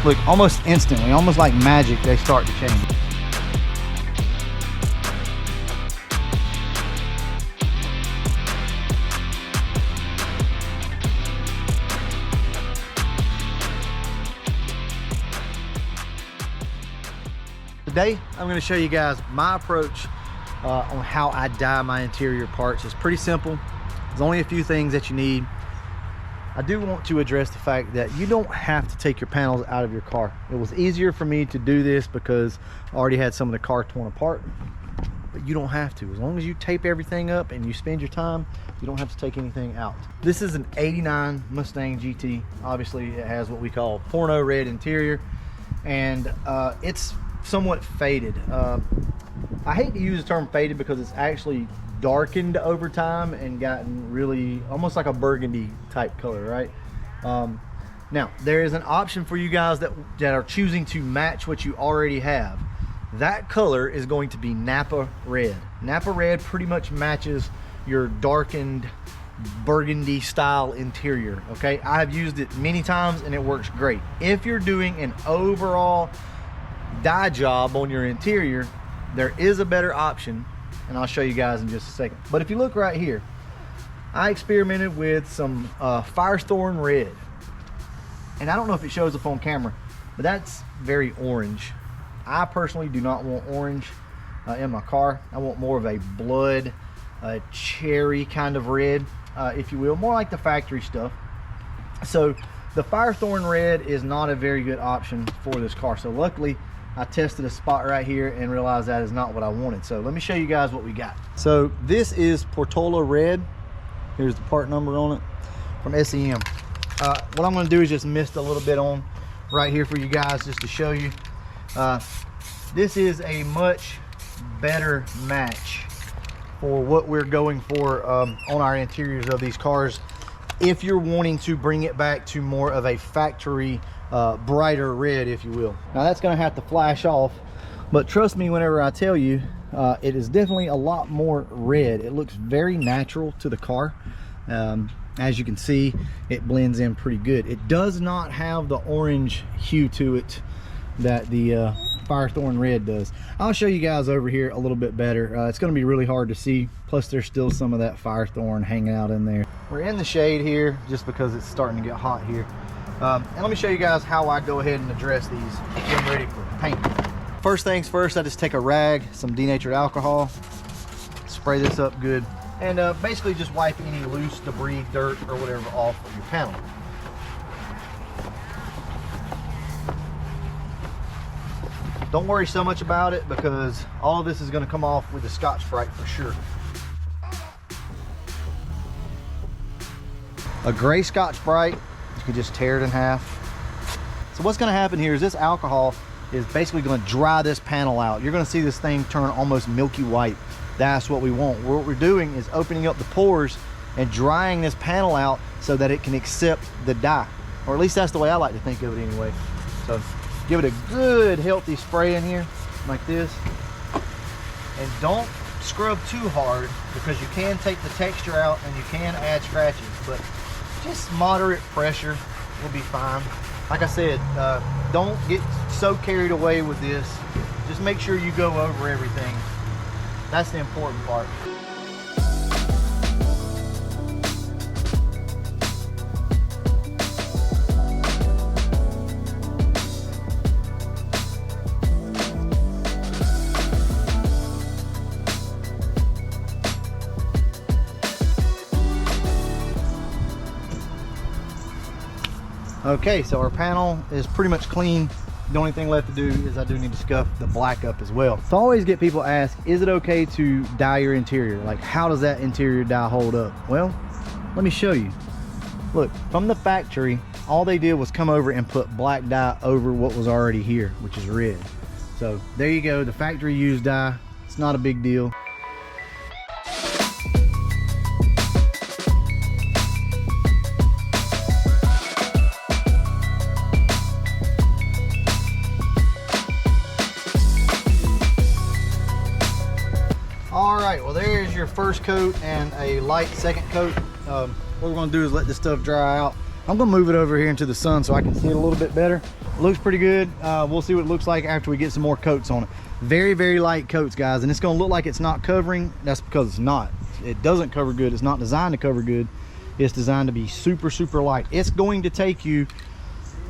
look, almost instantly, almost like magic, they start to change. Today, I'm going to show you guys my approach on how I dye my interior parts. It's pretty simple. There's only a few things that you need. I do want to address the fact that you don't have to take your panels out of your car. It was easier for me to do this because I already had some of the car torn apart, but you don't have to. As long as you tape everything up and you spend your time, you don't have to take anything out. This is an 89 Mustang GT. Obviously, it has what we call porno red interior, and it's somewhat faded. I hate to use the term faded because it's actually darkened over time and gotten really almost like a burgundy type color, right? Now there is an option for you guys that are choosing to match what you already have. That color is going to be NAPA red. NAPA red pretty much matches your darkened burgundy style interior. Okay, I've used it many times and it works great. If you're doing an overall dye job on your interior, there is a better option, and I'll show you guys in just a second. But if you look right here, I experimented with some Firethorn red, and I don't know if it shows up on camera, but that's very orange. I personally do not want orange in my car. I want more of a blood cherry kind of red, if you will, more like the factory stuff. So the Firethorn red is not a very good option for this car. So luckily I tested a spot right here and realized that is not what I wanted. So let me show you guys what we got. So this is Portola red. Here's the part number on it from SEM. What I'm going to do is just mist a little bit on right here for you guys just to show you. This is a much better match for what we're going for on our interiors of these cars, if you're wanting to bring it back to more of a factory brighter red, if you will. Now that's going to have to flash off, but trust me whenever I tell you, it is definitely a lot more red. It looks very natural to the car. As you can see, it blends in pretty good. It does not have the orange hue to it that the Firethorn red does. I'll show you guys over here a little bit better. It's going to be really hard to see, plus there's still some of that Firethorn hanging out in there. We're in the shade here just because it's starting to get hot here. And let me show you guys how I go ahead and address these, get them ready for paint. First things first, I just take a rag, some denatured alcohol, spray this up good, and basically just wipe any loose debris, dirt, or whatever off of your panel. Don't worry so much about it because all of this is going to come off with the Scotch-Brite for sure. A gray Scotch-Brite, you can just tear it in half. So what's going to happen here is this alcohol is basically going to dry this panel out. You're going to see this thing turn almost milky white. That's what we want. What we're doing is opening up the pores and drying this panel out so that it can accept the dye, or at least that's the way I like to think of it anyway. So give it a good healthy spray in here like this, and don't scrub too hard because you can take the texture out and you can add scratches, but just moderate pressure will be fine. Like I said, don't get so carried away with this. Just make sure you go over everything. That's the important part. Okay, so our panel is pretty much clean. The only thing left to do is I do need to scuff the black up as well. So I always get people ask, is it okay to dye your interior? Like, how does that interior dye hold up? Well, let me show you. Look, from the factory, all they did was come over and put black dye over what was already here, which is red. So there you go, the factory used dye. It's not a big deal. Alright, well there's your first coat and a light second coat. What we're going to do is let this stuff dry out. I'm gonna move it over here into the sun so I can see it a little bit better. It looks pretty good. We'll see what it looks like after we get some more coats on it. Very, very light coats, guys, and it's gonna look like it's not covering. That's because it's not. It doesn't cover good. It's not designed to cover good. It's designed to be super, super light. It's going to take you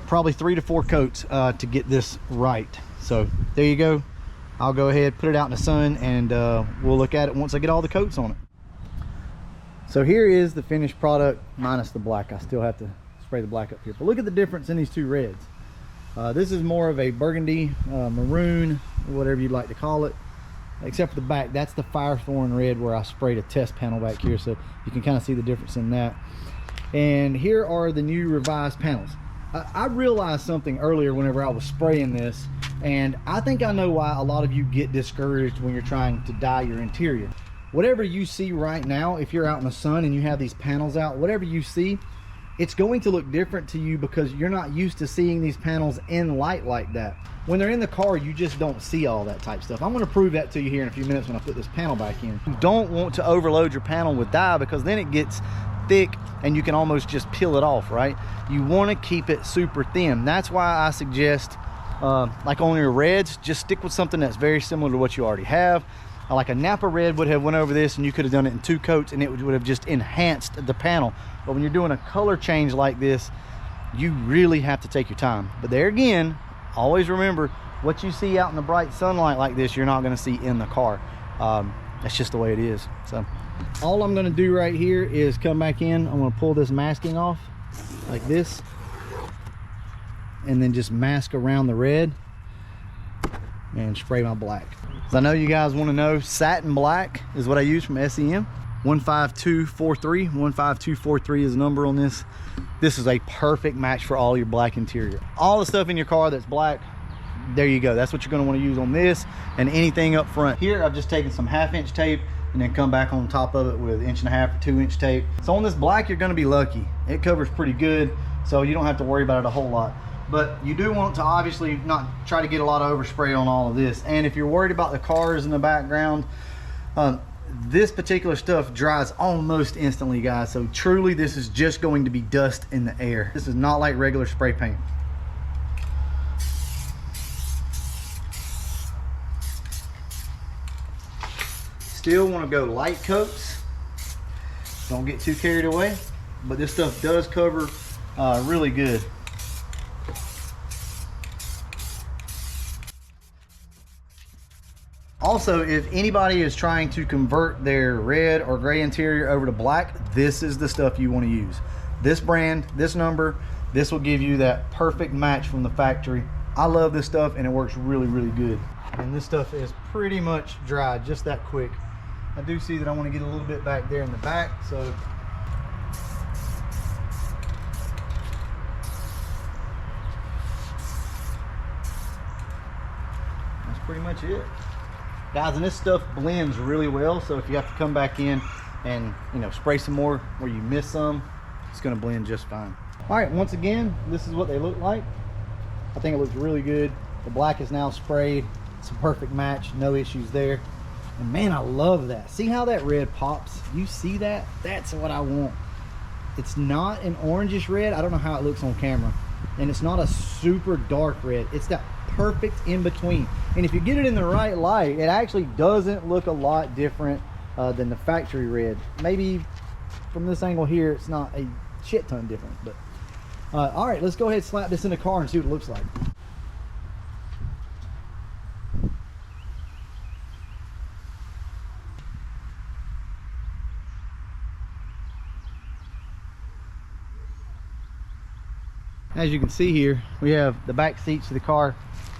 probably 3 to 4 coats to get this right. So there you go. I'll go ahead, put it out in the sun, and we'll look at it once I get all the coats on it. So here is the finished product minus the black. I still have to spray the black up here, but look at the difference in these two reds. This is more of a burgundy, maroon, whatever you'd like to call it, except for the back. That's the Firethorn red where I sprayed a test panel back here, so you can kind of see the difference in that. And here are the new revised panels. I realized something earlier whenever I was spraying this, and I think I know why a lot of you get discouraged when you're trying to dye your interior. Whatever you see right now, if you're out in the sun and you have these panels out, whatever you see, it's going to look different to you because you're not used to seeing these panels in light like that. When they're in the car, you just don't see all that type stuff. I'm going to prove that to you here in a few minutes when I put this panel back in. You don't want to overload your panel with dye because then it gets thick and you can almost just peel it off, right? You want to keep it super thin. That's why I suggest, like on your reds, just stick with something that's very similar to what you already have. Like a Napa red would have went over this and you could have done it in 2 coats and it would have just enhanced the panel. But when you're doing a color change like this, you really have to take your time. But there again, always remember, what you see out in the bright sunlight like this, you're not going to see in the car. That's just the way it is. So all I'm going to do right here is come back in. I'm going to pull this masking off like this and then just mask around the red and spray my black. So I know you guys want to know, satin black is what I use from SEM. 15243. 15243 is the number on this. This is a perfect match for all your black interior. All the stuff in your car that's black, there you go. That's what you're going to want to use on this and anything up front. Here I've just taken some 1/2 inch tape and then come back on top of it with 1.5 or 2 inch tape. So on this black, you're going to be lucky. It covers pretty good, so you don't have to worry about it a whole lot. But you do want to obviously not try to get a lot of overspray on all of this. And if you're worried about the cars in the background, this particular stuff dries almost instantly, guys. So truly, this is just going to be dust in the air. This is not like regular spray paint. Still want to go light coats. Don't get too carried away. But this stuff does cover really good. Also, if anybody is trying to convert their red or gray interior over to black, this is the stuff you want to use. This brand, this number, this will give you that perfect match from the factory. I love this stuff and it works really, really good. And this stuff is pretty much dry just that quick. I do see that I want to get a little bit back there in the back, so that's pretty much it. Guys, and this stuff blends really well, so if you have to come back in and, you know, spray some more where you miss some, it's going to blend just fine. All right, once again, this is what they look like. I think it looks really good. The black is now sprayed. It's a perfect match, no issues there. And man, I love that. See how that red pops? You see that? That's what I want. It's not an orangish red. I don't know how it looks on camera. And it's not a super dark red. It's that perfect in between. And if you get it in the right light, it actually doesn't look a lot different than the factory red. Maybe from this angle here, it's not a shit ton different. But all right, let's go ahead and slap this in the car and see what it looks like. As you can see here, we have the back seats of the car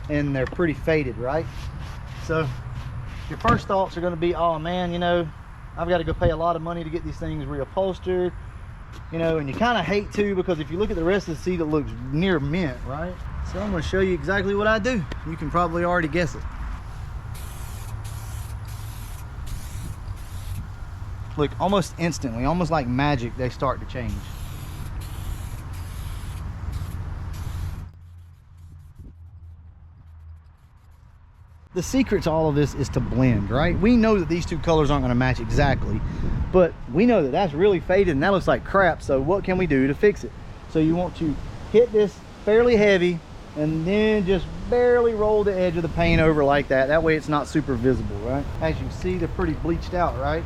and they're pretty faded, right? So your first thoughts are going to be, oh man, you know, I've got to go pay a lot of money to get these things reupholstered, you know, and you kind of hate to, because if you look at the rest of the seat, it looks near mint, right? So I'm going to show you exactly what I do. You can probably already guess it. Look, almost instantly, almost like magic, they start to change. The secret to all of this is to blend, right? We know that these two colors aren't going to match exactly, but we know that that's really faded and that looks like crap. So what can we do to fix it? So you want to hit this fairly heavy and then just barely roll the edge of the paint over like that. That way it's not super visible, right? As you can see, they're pretty bleached out, right?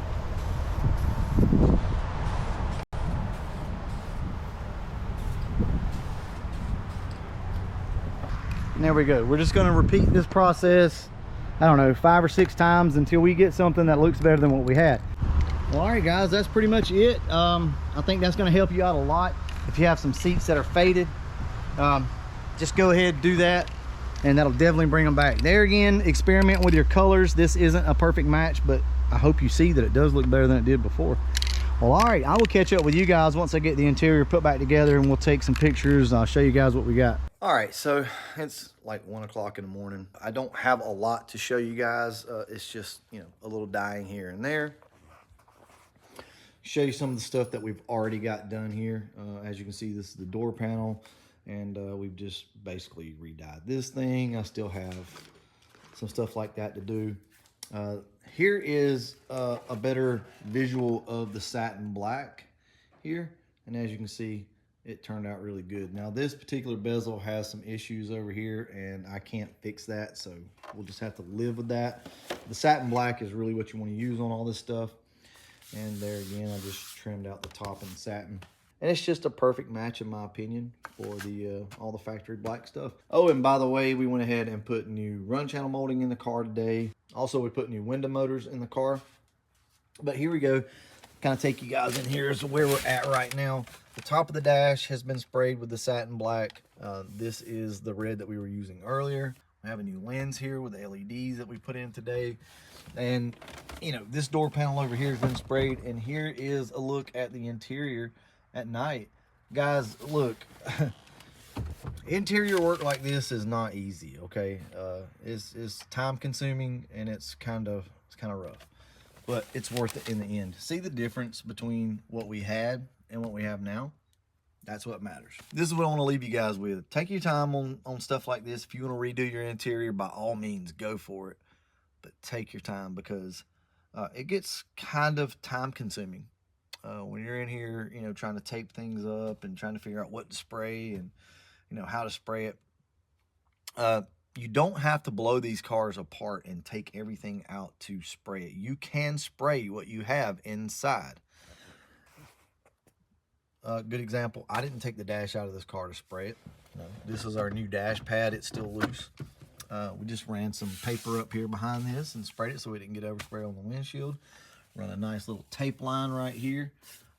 And there we go. We're just gonna repeat this process, I don't know, 5 or 6 times until we get something that looks better than what we had. Well, all right guys, that's pretty much it. I think that's gonna help you out a lot. If you have some seats that are faded, just go ahead and do that, and that'll definitely bring them back. There again, experiment with your colors. This isn't a perfect match, but I hope you see that it does look better than it did before. Well, all right, I will catch up with you guys once I get the interior put back together, and we'll take some pictures. I'll show you guys what we got. All right, so it's like 1 o'clock in the morning. I don't have a lot to show you guys. It's just, you know, a little dyeing here and there. Show you some of the stuff that we've already got done here. As you can see, this is the door panel, and we've just basically re-dyed this thing. I still have some stuff like that to do. Here is a better visual of the satin black here, and as you can see, it turned out really good. Now this particular bezel has some issues over here, and I can't fix that, so we'll just have to live with that. The satin black is really what you want to use on all this stuff. And there again, I just trimmed out the top in satin, and it's just a perfect match in my opinion for the all the factory black stuff. Oh, and by the way, we went ahead and put new run channel molding in the car today. Also, we put new window motors in the car. But here we go, kind of take you guys in here as to where we're at right now. The top of the dash has been sprayed with the satin black. This is the red that we were using earlier. We have a new lens here with the LEDs that we put in today. And, you know, this door panel over here has been sprayed. And here is a look at the interior at night. Guys, look, interior work like this is not easy, okay? It's time consuming, and it's kind of rough. But it's worth it in the end. See the difference between what we had and what we have now? That's what matters. This is what I want to leave you guys with. Take your time on stuff like this. If you want to redo your interior, by all means, go for it. But take your time, because it gets kind of time consuming. When you're in here, you know, trying to tape things up and trying to figure out what to spray and, you know, how to spray it. You don't have to blow these cars apart and take everything out to spray it. You can spray what you have inside. Good example, I didn't take the dash out of this car to spray it. No, this is our new dash pad. It's still loose. We just ran some paper up here behind this and sprayed it so we didn't get overspray on the windshield. Run a nice little tape line right here.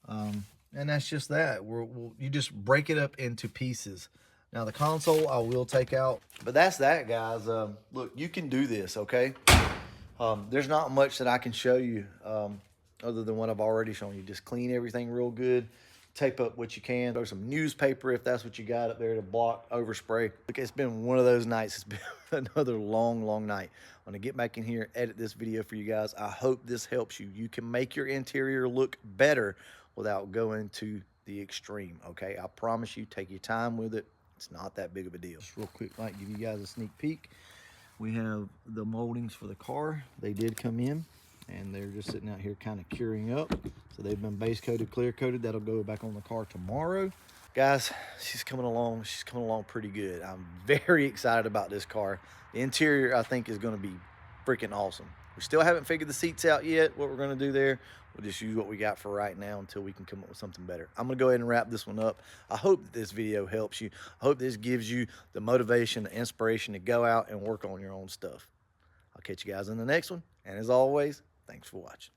And that's just that. You just break it up into pieces. Now the console I will take out, but that's that, guys. Look, you can do this, okay? There's not much that I can show you other than what I've already shown you. Just clean everything real good. Tape up what you can. Throw some newspaper if that's what you got up there to block overspray. Look, it's been one of those nights. It's been another long night. I'm gonna get back in here, edit this video for you guys. I hope this helps you. You can make your interior look better without going to the extreme, okay? I promise you, take your time with it. It's not that big of a deal. Just real quick, like, give you guys a sneak peek. We have the moldings for the car. They did come in, and they're just sitting out here kind of curing up. So they've been base coated, clear coated. That'll go back on the car tomorrow. Guys, she's coming along pretty good. I'm very excited about this car. The interior, I think, is going to be freaking awesome. We still haven't figured the seats out yet, what we're going to do there. We'll just use what we got for right now until we can come up with something better. I'm going to go ahead and wrap this one up. I hope that this video helps you. I hope this gives you the motivation, the inspiration to go out and work on your own stuff. I'll catch you guys in the next one. And as always, thanks for watching.